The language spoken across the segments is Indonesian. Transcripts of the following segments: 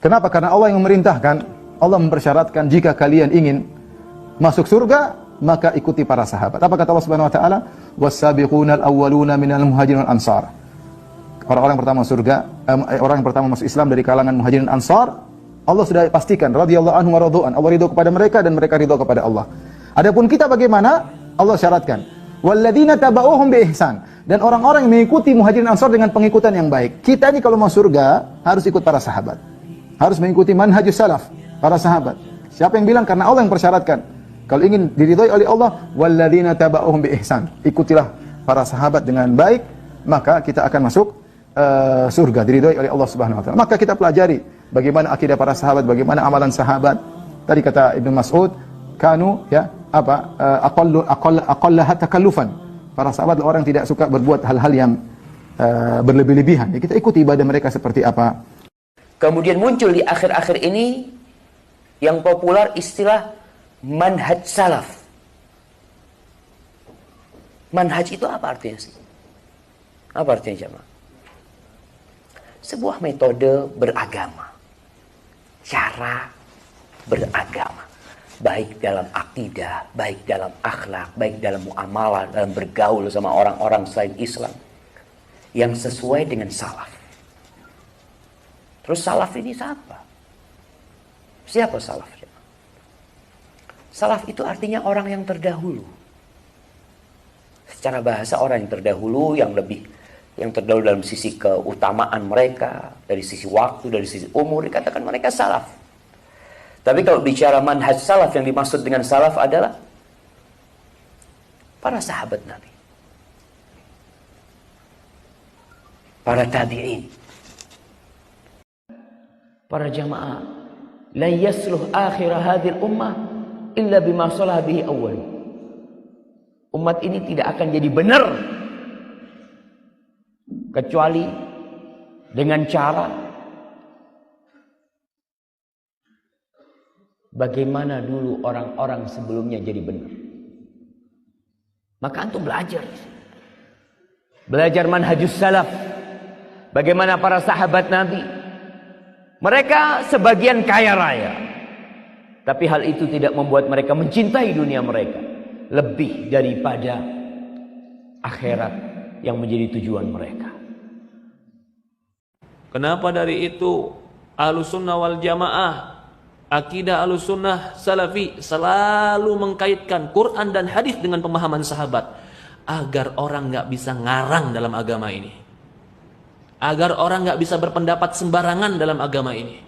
Kenapa? Karena Allah yang memerintahkan, Allah mempersyaratkan jika kalian ingin masuk surga, maka ikuti para sahabat. Apa kata Allah Subhanahu wa taala? Was-sabiqunal awwaluna minal muhajirin wal ansar. Orang-orang pertama surga, orang yang pertama masuk Islam dari kalangan muhajirin ansar, Allah sudah pastikan radhiyallahu anhum wa radu'an. Allah ridho kepada mereka dan mereka ridho kepada Allah. Adapun kita bagaimana? Allah syaratkan, walladzina tabauhum bi ihsan. Dan orang-orang yang mengikuti muhajirin ansar dengan pengikutan yang baik. Kita ini kalau mau surga harus ikut para sahabat. Harus mengikuti manhajus salaf, para sahabat. Siapa yang bilang? Karena Allah yang persyaratkan. Kalau ingin diridhoi oleh Allah, walladzina tabauhum bi ihsan. Ikutilah para sahabat dengan baik, maka kita akan masuk surga, diridhoi oleh Allah Subhanahu wa taala. Maka kita pelajari bagaimana akidah para sahabat, bagaimana amalan sahabat. Tadi kata Ibnu Mas'ud, kanu ya apa aqallaha takallufan. Para sahabat orang yang tidak suka berbuat hal-hal yang berlebih-lebihan. Ya, kita ikuti ibadah mereka seperti apa. Kemudian muncul di akhir-akhir ini yang populer istilah manhaj salaf. Manhaj itu apa artinya sih? Apa artinya jemaah? Sebuah metode beragama, cara beragama, baik dalam akidah, baik dalam akhlak, baik dalam muamalah, dalam bergaul sama orang-orang selain Islam, yang sesuai dengan salaf. Terus salaf ini siapa? Siapa salaf? Salaf itu artinya orang yang terdahulu. Secara bahasa orang yang terdahulu, yang terdahulu dalam sisi keutamaan mereka, dari sisi waktu, dari sisi umur, dikatakan mereka salaf. Tapi kalau bicara manhaj salaf, yang dimaksud dengan salaf adalah para sahabat Nabi, para tabi'in, para jamaah. La yasluh akhir hadhil ummah illa bima salah bihi awwal. Umat ini tidak akan jadi benar kecuali dengan cara bagaimana dulu orang-orang sebelumnya jadi benar. Maka antum belajar manhajus salaf, bagaimana para sahabat Nabi. Mereka sebagian kaya raya, tapi hal itu tidak membuat mereka mencintai dunia mereka lebih daripada akhirat yang menjadi tujuan mereka. Kenapa dari itu Ahlussunnah wal Jamaah, akidah Ahlussunnah Salafi selalu mengkaitkan Quran dan hadis dengan pemahaman sahabat, agar orang nggak bisa ngarang dalam agama ini, agar orang nggak bisa berpendapat sembarangan dalam agama ini.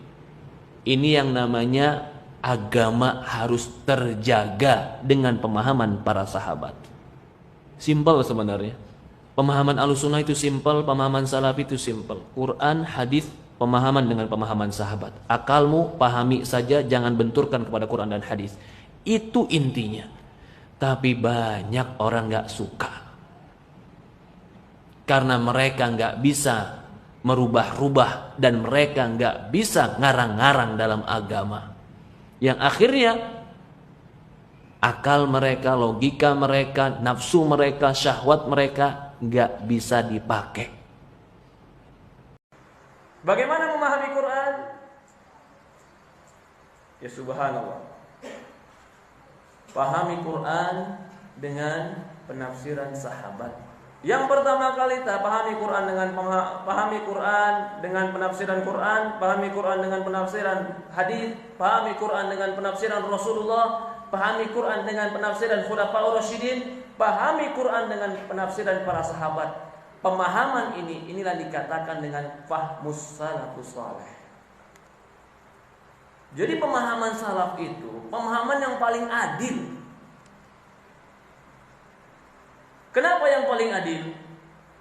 Ini yang namanya agama harus terjaga dengan pemahaman para sahabat. Simpel sebenarnya. Pemahaman Ahlussunnah itu simpel, pemahaman Salafi itu simpel. Quran, hadis, pemahaman dengan pemahaman sahabat. Akalmu pahami saja, jangan benturkan kepada Quran dan hadis. Itu intinya. Tapi banyak orang nggak suka, karena mereka nggak bisa merubah-rubah dan mereka nggak bisa ngarang-ngarang dalam agama. Yang akhirnya akal mereka, logika mereka, nafsu mereka, syahwat mereka nggak bisa dipakai. Bagaimana memahami Quran? Ya subhanallah. Pahami Quran dengan penafsiran sahabat. Yang pertama kali pahami Quran dengan penafsiran Quran, pahami Quran dengan penafsiran hadis, pahami Quran dengan penafsiran Rasulullah, pahami Quran dengan penafsiran Khulafaur Rasyidin, pahami Quran dengan penafsiran para sahabat. Pemahaman inilah dikatakan dengan fahmus salafus saleh. Jadi pemahaman salaf itu pemahaman yang paling adil. Kenapa yang paling adil?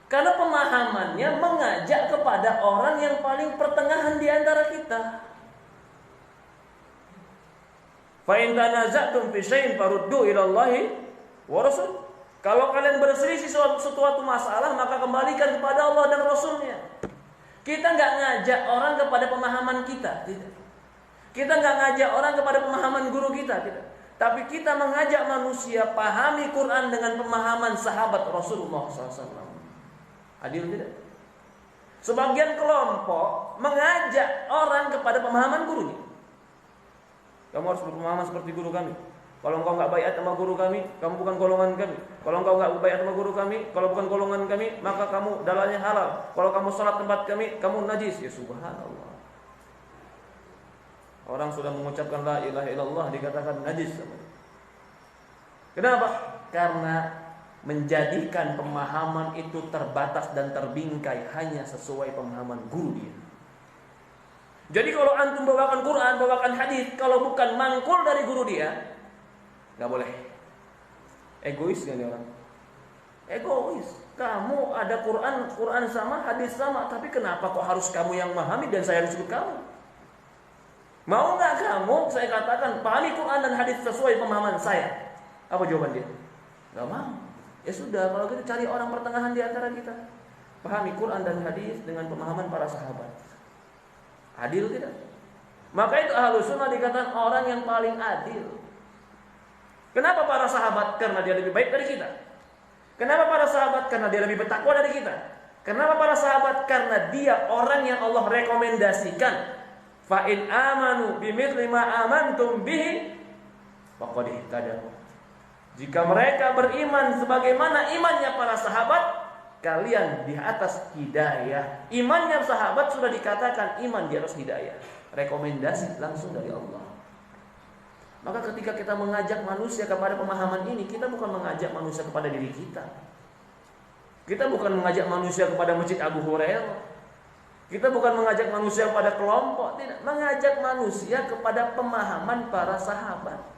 Karena pemahamannya mengajak kepada orang yang paling pertengahan di antara kita. Fa in tanaza'tum fi syai'in faruddu ila Allahi wa Rasul. Kalau kalian berselisih suatu masalah, maka kembalikan kepada Allah dan Rasulnya. Kita nggak ngajak orang kepada pemahaman kita, tidak. Kita nggak ngajak orang kepada pemahaman guru kita, tidak. Tapi kita mengajak manusia pahami Quran dengan pemahaman sahabat Rasulullah SAW. Adil tidak? Sebagian kelompok mengajak orang kepada pemahaman gurunya. Kamu harus berpemahaman seperti guru kami. Kalau engkau nggak baiat sama guru kami, kamu bukan golongan kami. Kalau engkau nggak baiat sama guru kami, kalau bukan golongan kami, maka kamu dalamnya halal. Kalau kamu sholat tempat kami, kamu najis. Ya subhanallah. Orang sudah mengucapkan la ilaha illallah dikatakan najis. Kenapa? Karena menjadikan pemahaman itu terbatas dan terbingkai hanya sesuai pemahaman guru dia. Jadi kalau antum bawakan Quran, bawakan hadis, kalau bukan mangkul dari guru dia, nggak boleh. Egois kan orang? Egois. Kamu ada Quran sama, hadis sama, tapi kenapa kok harus kamu yang memahami dan saya harus ikut kamu? Mau nggak kamu? Saya katakan pahami Quran dan hadis sesuai pemahaman saya. Apa jawaban dia? Nggak mau. Ya sudah, kalau gitu cari orang pertengahan di antara kita. Pahami Quran dan hadis dengan pemahaman para sahabat. Adil tidak? Maka itu Ahlus Sunnah dikatakan orang yang paling adil. Kenapa para sahabat? Karena dia lebih baik dari kita. Kenapa para sahabat? Karena dia lebih bertakwa dari kita. Kenapa para sahabat? Karena dia orang yang Allah rekomendasikan. Fa in amanu bimithli ma amantum bihi faqad ihtadaw. Jika mereka beriman sebagaimana imannya para sahabat, kalian di atas hidayah. Imannya sahabat sudah dikatakan iman di atas hidayah. Rekomendasi langsung dari Allah. Maka ketika kita mengajak manusia kepada pemahaman ini, kita bukan mengajak manusia kepada diri kita. Kita bukan mengajak manusia kepada Masjid Abu Hurairah. Kita bukan mengajak manusia kepada kelompok. Tidak. Mengajak manusia kepada pemahaman para sahabat.